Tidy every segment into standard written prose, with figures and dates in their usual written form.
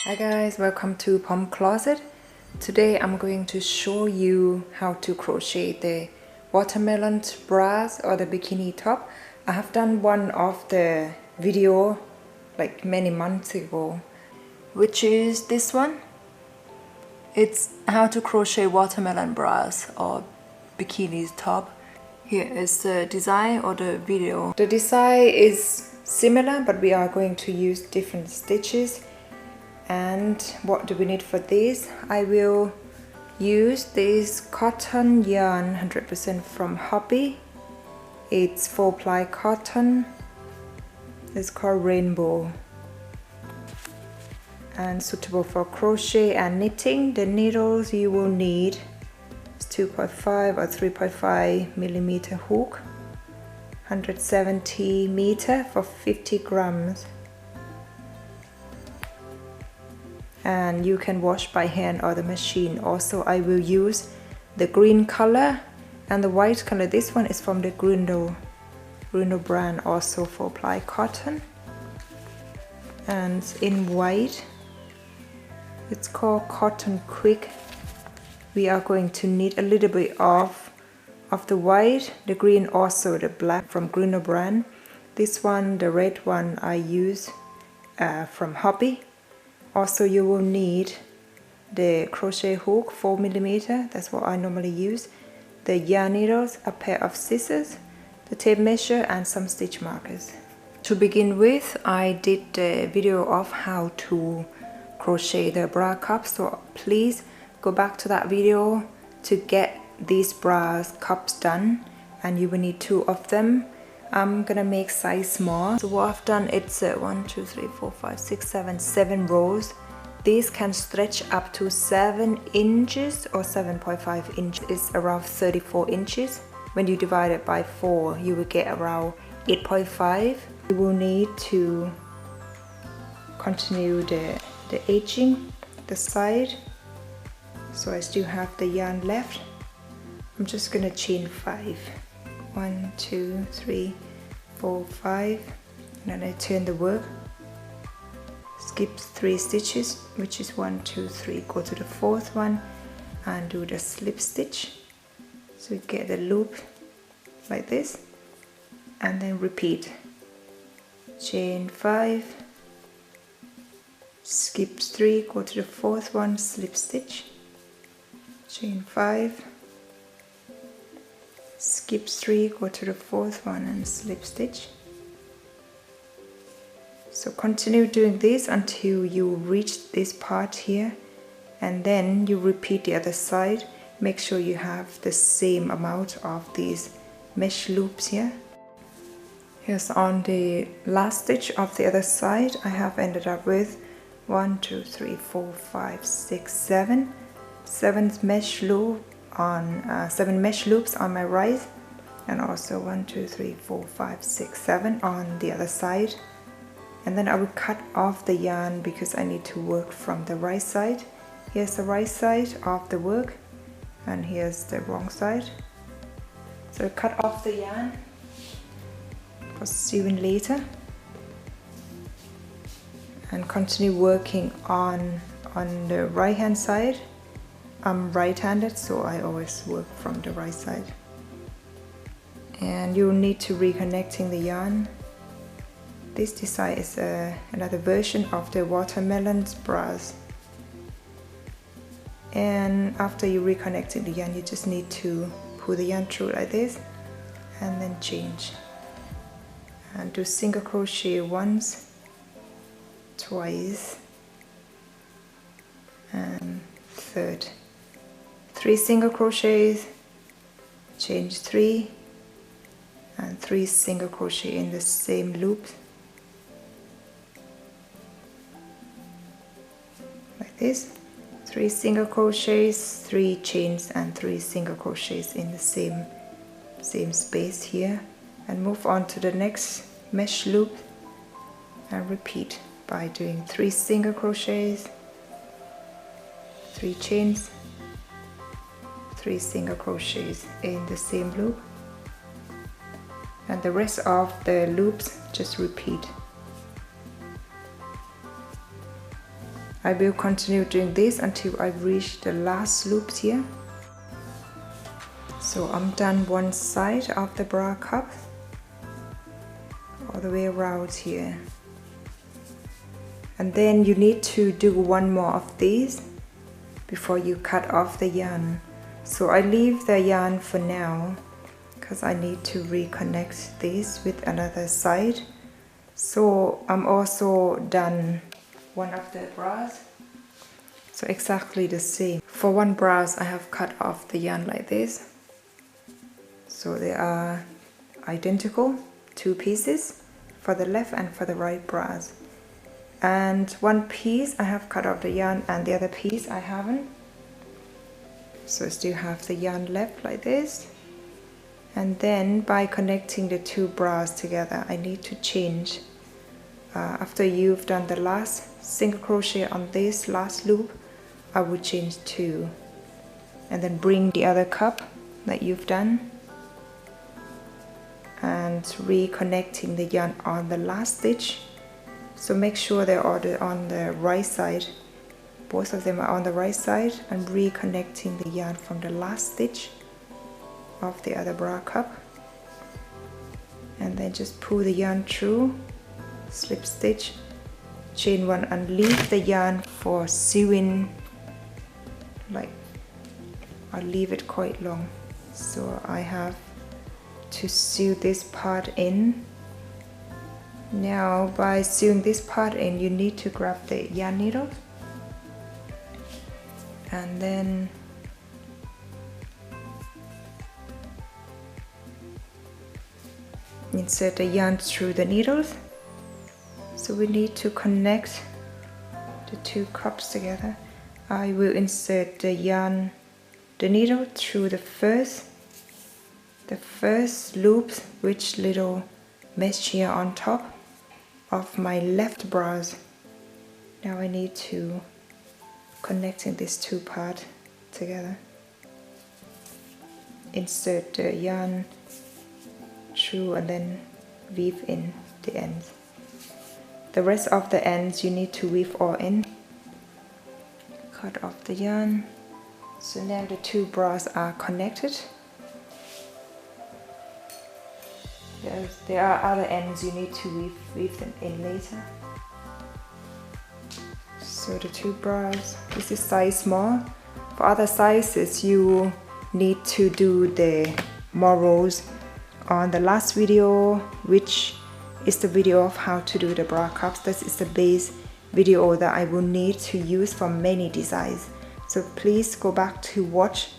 Hi guys, welcome to POMCLOSET. Today I'm going to show you how to crochet the watermelon bras or the bikini top. I have done one of the video like many months ago, which is this one. It's how to crochet watermelon bras or bikinis top. Here is the design or the video. The design is similar, but we are going to use different stitches. And what do we need for this? I will use this cotton yarn 100% from Hobby. It's 4-ply cotton. It's called Rainbow and suitable for crochet and knitting. The needles you will need is 2.5 or 3.5 millimeter hook, 170 meter for 50 grams. And you can wash by hand or the machine. Also, I will use the green color and the white color. This one is from the Grundo brand, also 4-ply cotton, and in white it's called Cotton Quick. We are going to knit a little bit of the white, the green, also the black from Grundo brand. This one, the red one, I use from Hobby. Also, you will need the crochet hook 4 millimeter, that's what I normally use, the yarn needles, a pair of scissors, the tape measure, and some stitch markers. To begin with, I did the video of how to crochet the bra cups, so please go back to that video to get these bra cups done, and you will need 2 of them. I'm gonna make size small. So what I've done, it's 1, 2, 3, 4, 5, 6, 7 rows. These can stretch up to 7 inches or 7.5 inches. It's around 34 inches. When you divide it by 4, you will get around 8.5. You will need to continue the edging, the side. So I still have the yarn left. I'm just gonna chain 5. 1, 2, 3, 4, 5, and then I turn the work, skip 3 stitches, which is 1, 2, 3, go to the 4th one and do the slip stitch, so you get the loop like this, and then repeat, chain 5, skip 3, go to the 4th one, slip stitch, chain 5, skip 3, go to the 4th one and slip stitch. So continue doing this until you reach this part here, and then you repeat the other side. Make sure you have the same amount of these mesh loops here. Here's on the last stitch of the other side. I have ended up with 1, 2, 3, 4, 5, 6, 7 mesh loop on 7 mesh loops on my right, and also 1, 2, 3, 4, 5, 6, 7 on the other side. And then I will cut off the yarn because I need to work from the right side. Here's the right side of the work, and here's the wrong side. So cut off the yarn for sewing later, and continue working on the right hand side. I'm right-handed, so I always work from the right side. And you'll need to reconnecting the yarn. This design is another version of the watermelon bras. And after you reconnecting the yarn, you just need to pull the yarn through like this, and then change. And do single crochet once, twice, and third. 3 single crochets, change 3, and 3 single crochet in the same loop, like this. 3 single crochets, 3 chains, and 3 single crochets in the same space here, and move on to the next mesh loop and repeat by doing 3 single crochets, 3 chains, 3 single crochets in the same loop, and the rest of the loops just repeat. I will continue doing this until I reach the last loops here. So I'm done one side of the bra cup all the way around here. And then you need to do one more of these before you cut off the yarn. So I leave the yarn for now because I need to reconnect this with another side. So I'm also done one of the bras. So exactly the same. For one bra I have cut off the yarn like this. So they are identical, two pieces for the left and for the right bras. And one piece I have cut off the yarn and the other piece I haven't. So I still have the yarn left like this. And then by connecting the two bras together, I need to change. After you've done the last single crochet on this last loop, I will change two. And then bring the other cup that you've done and reconnecting the yarn on the last stitch. So make sure they're on the right side. Both of them are on the right side, and reconnecting the yarn from the last stitch of the other bra cup. And then just pull the yarn through, slip stitch, chain one, and leave the yarn for sewing. Like, I'll leave it quite long. So I have to sew this part in. Now by sewing this part in, you need to grab the yarn needle and then insert the yarn through the needles. So we need to connect the two cups together. I will insert the yarn, the needle through the first loop, which little mesh here on top of my left bras. Now I need to connecting these two parts together. Insert the yarn through and then weave in the ends. The rest of the ends you need to weave all in. Cut off the yarn. So now the two bras are connected. There are other ends you need to weave them in later. So the two bras, this is size small. For other sizes you need to do the more rows on the last video, which is the video of how to do the bra cups. This is the base video that I will need to use for many designs. So please go back to watch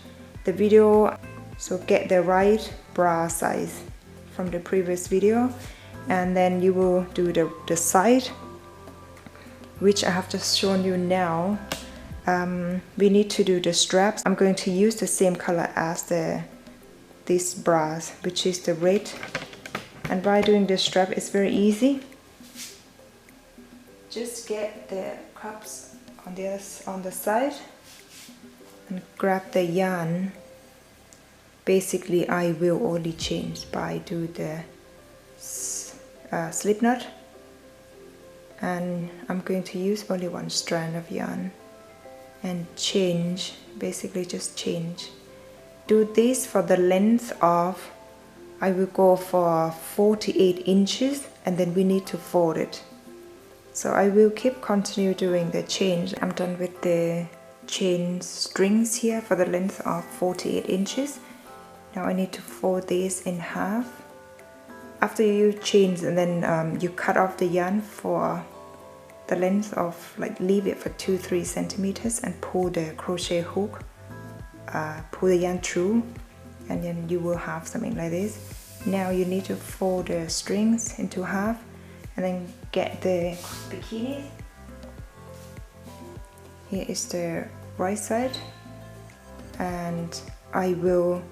the video, so get the right bra size from the previous video, and then you will do the side, which I have just shown you now. We need to do the straps. I'm going to use the same color as these bras, which is the red. And by doing the strap, it's very easy. Just get the cups on the side and grab the yarn. Basically, I will only change by do the slip knot, and I'm going to use only one strand of yarn and change, basically just change. Do this for the length of, I will go for 48 inches, and then we need to fold it. So I will continue doing the change. I'm done with the chain strings here for the length of 48 inches. Now I need to fold this in half. After you change, and then you cut off the yarn for the length of, like, leave it for 2-3 centimeters and pull the crochet hook, pull the yarn through, and then you will have something like this. Now you need to fold the strings into half and then get the bikini. Here is the right side, and I will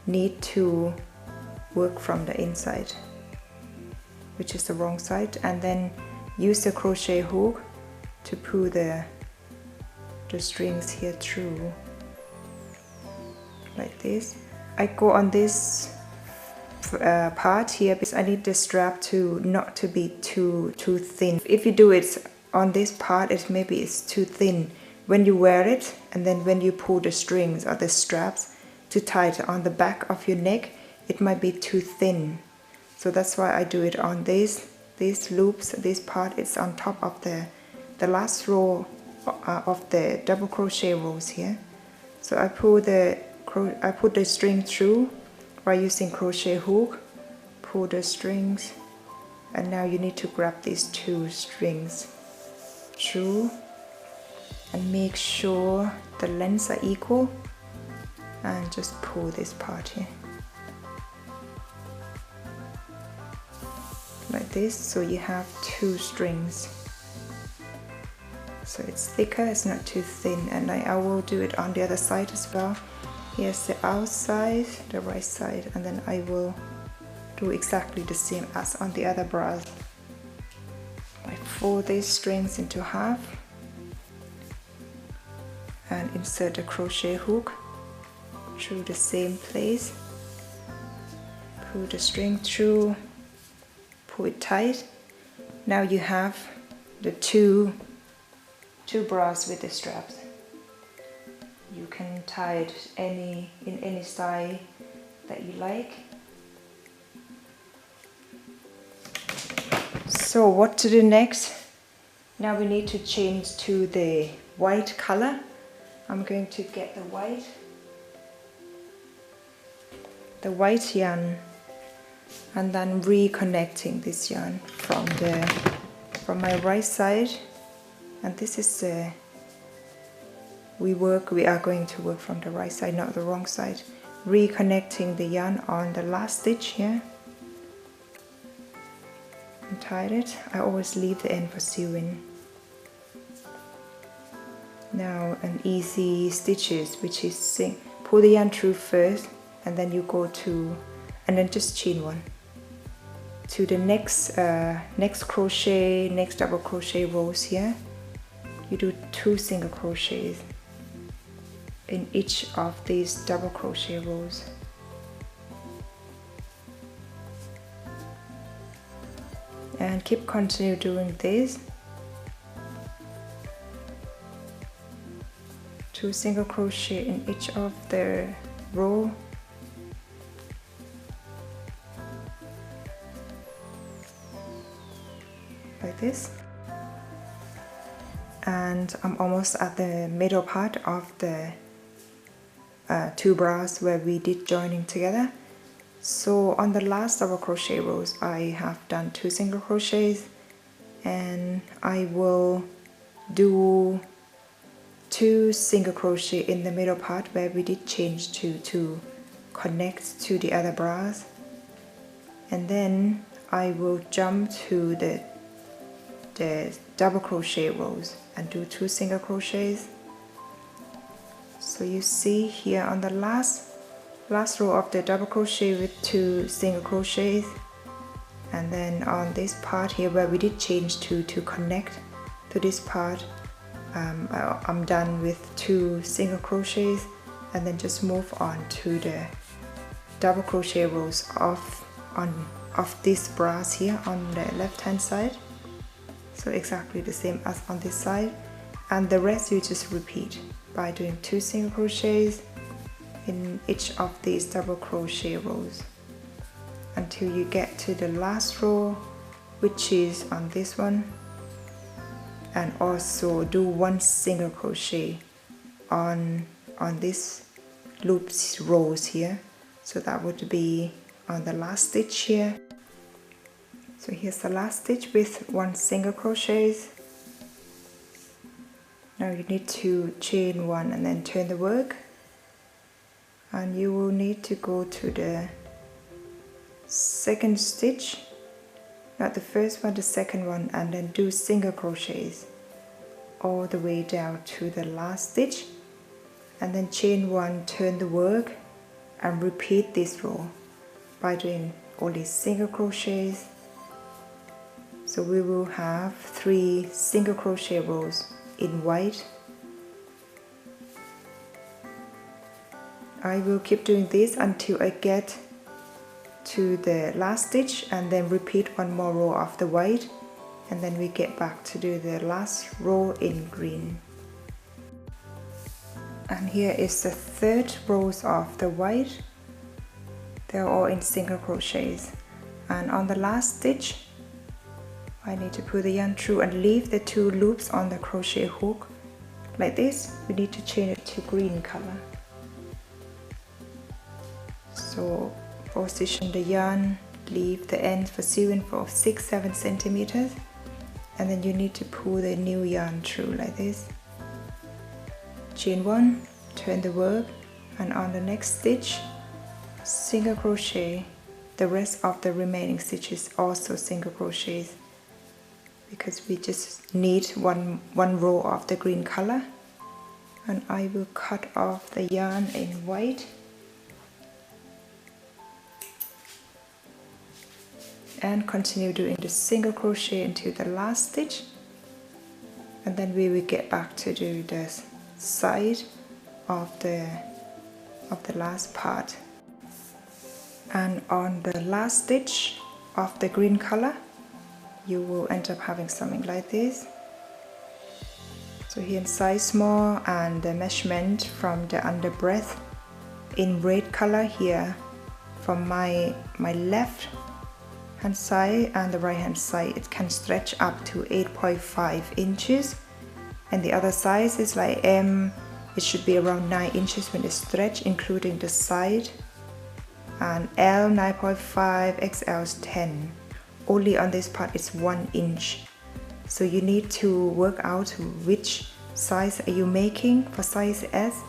need to work from the inside, which is the wrong side, and then use the crochet hook to pull the strings here through like this. I go on this part here because I need the strap to not to be too thin. If you do it on this part it maybe is too thin when you wear it, and then when you pull the strings or the straps to tie it on the back of your neck, it might be too thin. So that's why I do it on these loops. This part is on top of the last row of the double crochet rows here. So I put the string through by using crochet hook, pull the strings, and now you need to grab these 2 strings through and make sure the lengths are equal, and just pull this part here like this, so you have 2 strings. So it's thicker, it's not too thin, and I will do it on the other side as well. Here's the outside, the right side, and then I will do exactly the same as on the other bras. I fold these strings into half and insert the crochet hook through the same place, pull the string through, pull it tight. Now you have the two bras with the straps. You can tie it in any style that you like. So what to do next? Now we need to change to the white color. I'm going to get the white yarn, and then reconnecting this yarn from my right side. And this is we are going to work from the right side, not the wrong side. Reconnecting the yarn on the last stitch here. And tied it. I always leave the end for sewing. Now an easy stitches, which is pull the yarn through first, and then you go to, and then just chain 1 to the next double crochet rows here. You do 2 single crochets in each of these double crochet rows. And continue doing this. 2 single crochet in each of the row. Like this. And I'm almost at the middle part of the 2 bras where we did joining together. So on the last double crochet rows I have done 2 single crochets, and I will do 2 single crochet in the middle part where we did change to connect to the other bras, and then I will jump to the double crochet rows and do 2 single crochets. So you see here on the last row of the double crochet with 2 single crochets, and then on this part here where we did change to connect to this part, I'm done with 2 single crochets, and then just move on to the double crochet rows of these bras here on the left hand side. So exactly the same as on this side, and the rest you just repeat by doing 2 single crochets in each of these double crochet rows until you get to the last row, which is on this one, and also do 1 single crochet on this loops rows here. So that would be on the last stitch here. So here's the last stitch with 1 single crochet. Now you need to chain 1 and then turn the work, and you will need to go to the second stitch, not the first one, the second one, and then do single crochets all the way down to the last stitch, and then chain 1, turn the work, and repeat this row by doing only single crochets. So we will have 3 single crochet rows in white. I will keep doing this until I get to the last stitch, and then repeat 1 more row of the white, and then we get back to do the last row in green. And here is the third rows of the white. They're all in single crochets, and on the last stitch I need to pull the yarn through and leave the 2 loops on the crochet hook like this. We need to change it to green color. So position the yarn, leave the end for sewing for 6-7 centimeters, and then you need to pull the new yarn through like this. Chain 1, turn the work, and on the next stitch single crochet. The rest of the remaining stitches also single crochets, because we just need one row of the green color. And I will cut off the yarn in white and continue doing the single crochet into the last stitch, and then we will get back to do the side of the last part. And on the last stitch of the green color you will end up having something like this. So here in size small, and the measurement from the underbreadth in red color here from my left hand side and the right hand side, it can stretch up to 8.5 inches, and the other size is like M, it should be around 9 inches when it's stretched, including the side, and L 9.5, XL is 10. Only on this part it's 1 inch. So you need to work out which size are you making. For size S,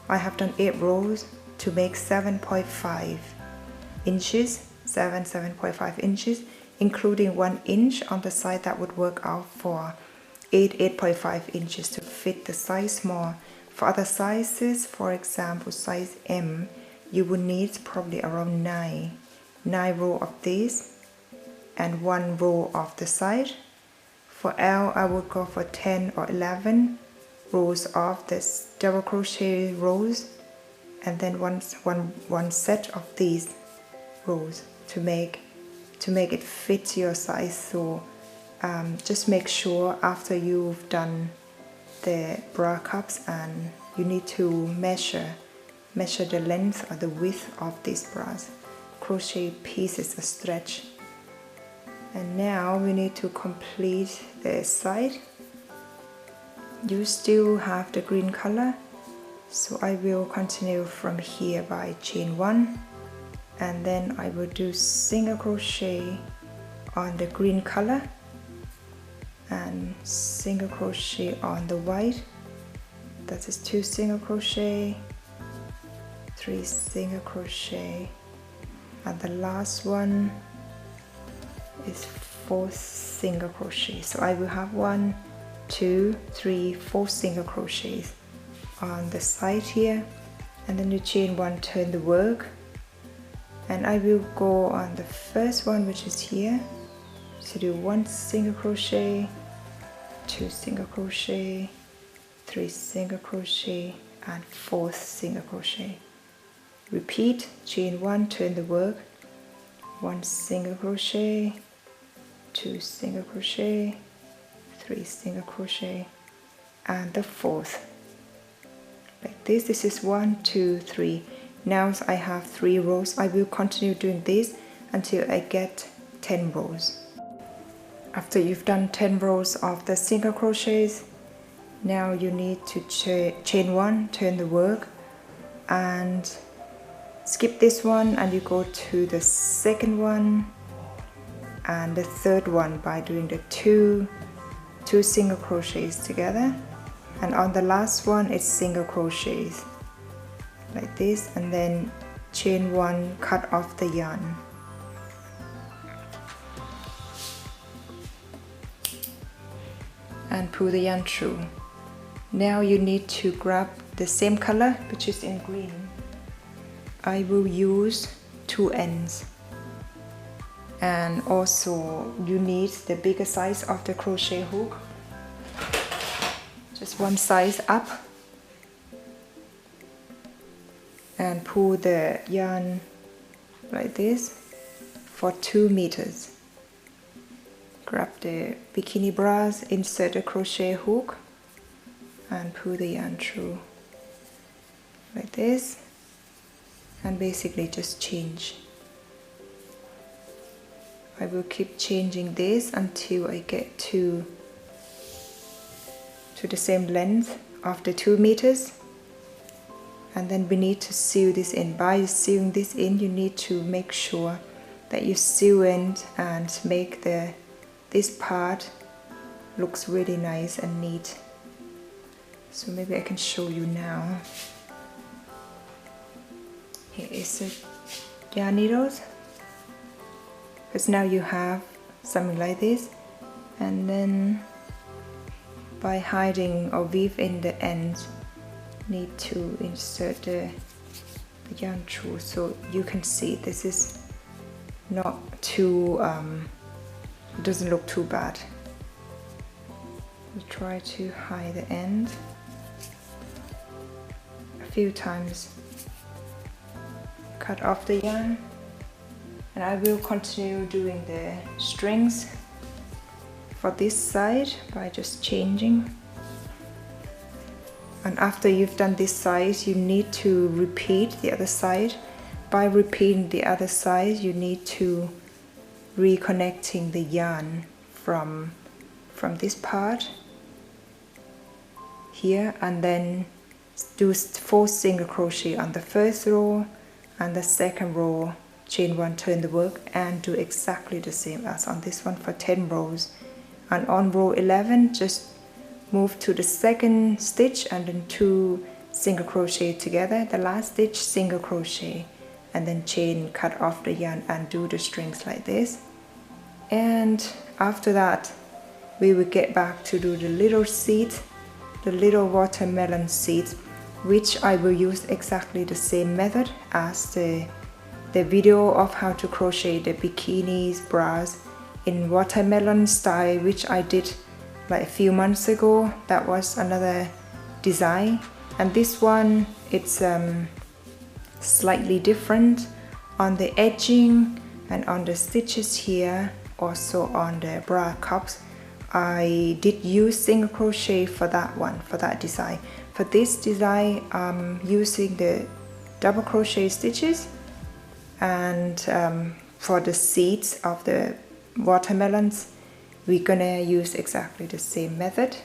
I have done 8 rows to make 7.5 inches, 7.5 inches, including 1 inch on the side. That would work out for 8.5 inches to fit the size more. For other sizes, for example size M, you would need probably around 9 row of this and 1 row of the side. For L, I would go for 10 or 11 rows of this double crochet rows, and then one set of these rows to make it fit your size. So just make sure after you've done the bra cups, and you need to measure the length or the width of these bras. Crochet pieces are stretch. And now we need to complete the side. You still have the green color, so I will continue from here by chain 1, and then I will do single crochet on the green color and single crochet on the white. That is 2 single crochet, 3 single crochet, and the last one is 4 single crochet. So I will have 1, 2, 3, 4 single crochets on the side here, and then you chain 1, turn the work, and I will go on the first one, which is here, to do 1 single crochet, 2 single crochet, 3 single crochet, and 4 single crochet. Repeat, chain 1, turn the work, 1 single crochet, 2 single crochet, 3 single crochet, and the 4th like this. This is 1, 2, 3. Now I have 3 rows. I will continue doing this until I get 10 rows. After you've done 10 rows of the single crochets, now you need to chain 1, turn the work, and skip this one, and you go to the second one and the third one by doing the two single crochets together, and on the last one it's single crochets like this, and then chain 1, cut off the yarn, and pull the yarn through. Now you need to grab the same color, which is in green. I will use 2 ends, and also you need the bigger size of the crochet hook, just 1 size up, and pull the yarn like this for 2 meters. grab the bikini bras, insert a crochet hook and pull the yarn through like this, and basically just change. I will keep changing this until I get to the same length of the 2 meters, and then we need to sew this in. By sewing this in, you need to make sure that you sew in and make this part looks really nice and neat. So maybe I can show you now. Here is the yarn needles, because now you have something like this, and then by hiding or weave in the ends, need to insert the yarn through so you can see this is not too, it doesn't look too bad. We try to hide the end a few times, cut off the yarn, and I will continue doing the strings for this side by just changing. And after you've done this side, you need to repeat the other side. By repeating the other side, you need to reconnecting the yarn from this part here, and then do 4 single crochet on the first row, and the second row chain 1, turn the work, and do exactly the same as on this one for 10 rows. And on row 11, just move to the second stitch and then 2 single crochet together, the last stitch single crochet, and then chain, cut off the yarn and do the strings like this. And after that we will get back to do the little seed, the little watermelon seeds, which I will use exactly the same method as the video of how to crochet the bikinis bras in watermelon style, which I did like a few months ago. That was another design, and this one it's slightly different on the edging and on the stitches here, also on the bra cups. I did use single crochet for that one, for that design. For this design I'm using the double crochet stitches, and for the seeds of the watermelons we're gonna use exactly the same method.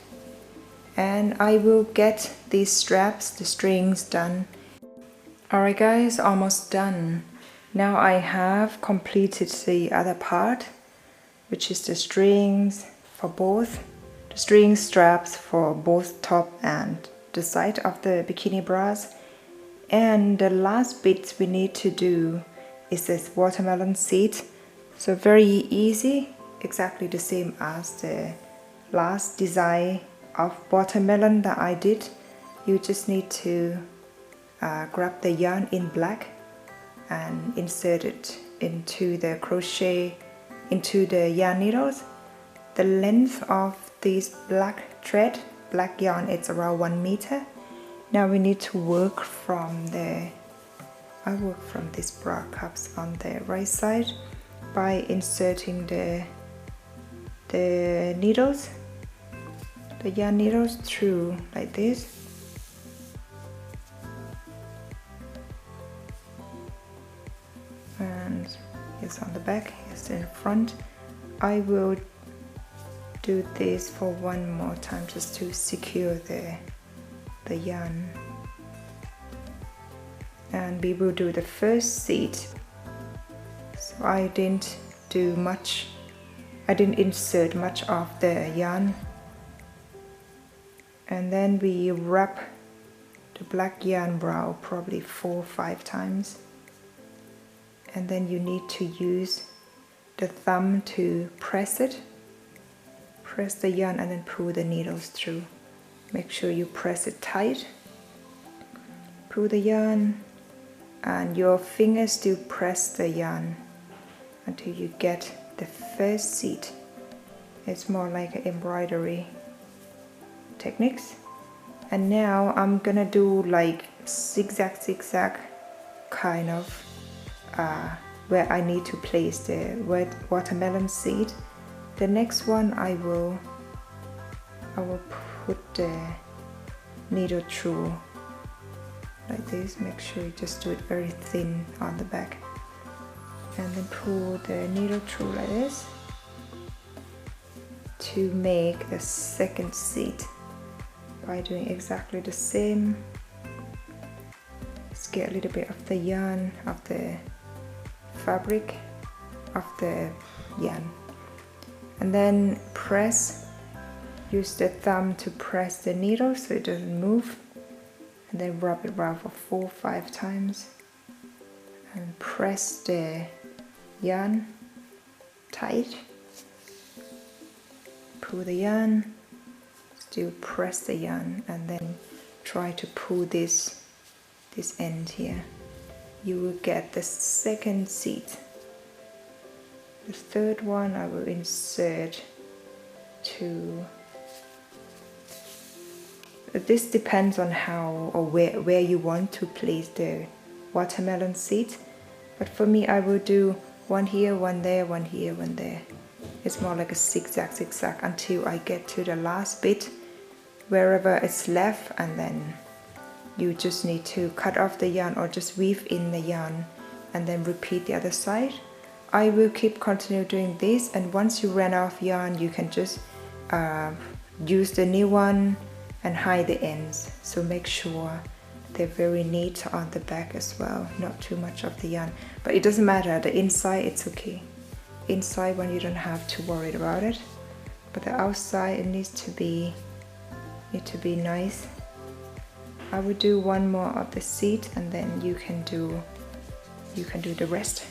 And I will get these straps, the strings, done. Alright guys, almost done. Now I have completed the other part, which is the strings for both, the string straps for both top and the side of the bikini bras. And the last bit we need to do is this watermelon seed. So very easy, exactly the same as the last design of watermelon that I did. You just need to grab the yarn in black and insert it into the crochet, into the yarn needles. The length of this black thread, black yarn, it's around 1 meter. Now we need to work from the, I work from these bra cups on the right side by inserting the needles, the yarn needles through like this. And here's on the back, here's in front. I will do this for one more time just to secure the yarn. And we will do the first seed. So I didn't do much, I didn't insert much of the yarn. And then we wrap the black yarn brow probably 4 or 5 times. And then you need to use the thumb to press it. Press the yarn and then pull the needles through. Make sure you press it tight. Pull the yarn and your fingers still press the yarn until you get the first seed. It's more like an embroidery techniques. And now I'm gonna do like zigzag kind of where I need to place the watermelon seed. The next one I will put the needle through like this. Make sure you just do it very thin on the back, and then pull the needle through like this to make the second seat by doing exactly the same. Just get a little bit of the yarn, of the fabric, of the yarn, and then press. Use the thumb to press the needle so it doesn't move, and then rub it around for 4 or 5 times, and press the yarn tight. Pull the yarn, still press the yarn, and then try to pull this end here. You will get the second seat. The third one I will insert to. This depends on how or where you want to place the watermelon seed, but for me I will do one here, one there, one here, one there. It's more like a zigzag until I get to the last bit wherever it's left, and then you just need to cut off the yarn or just weave in the yarn and then repeat the other side. I will continue doing this, and once you run out of yarn you can just use the new one and hide the ends. So make sure they're very neat on the back as well, not too much of the yarn, but it doesn't matter, the inside it's okay. Inside one you don't have to worry about it, but the outside it needs to be nice. I will do one more of the seat, and then you can do the rest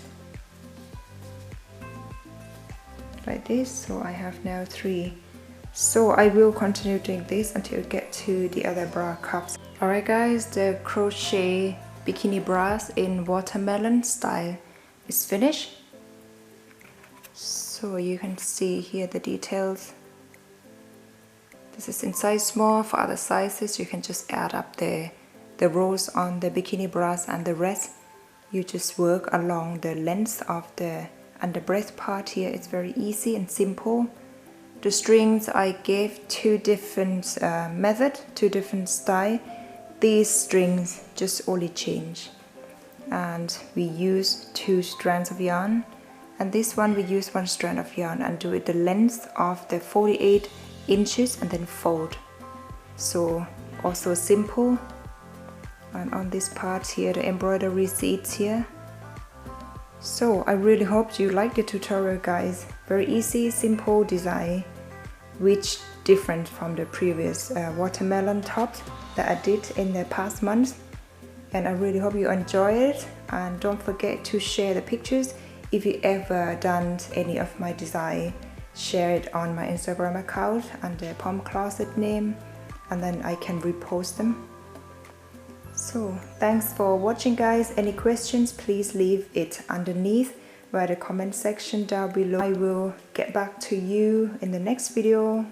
like this. So I have now 3. So I will continue doing this until I get to the other bra cups. Alright guys, the crochet bikini bras in watermelon style is finished. So you can see here the details. This is in size small. For other sizes you can just add up the rows on the bikini bras, and the rest you just work along the length of the underbreast part here. It's very easy and simple. The strings I gave 2 different methods, 2 different styles. These strings just only change, and we use 2 strands of yarn, and this one we use 1 strand of yarn and do it the length of the 48 inches and then fold. So also simple. And on this part here the embroidery seats here. So I really hope you like the tutorial guys. Very easy, simple design, which different from the previous watermelon tops that I did in the past months. And I really hope you enjoy it, and don't forget to share the pictures. If you ever done any of my design, share it on my Instagram account under POMCLOSET name, and then I can repost them. So thanks for watching guys. Any questions, please leave it underneath by the comment section down below. I will get back to you in the next video.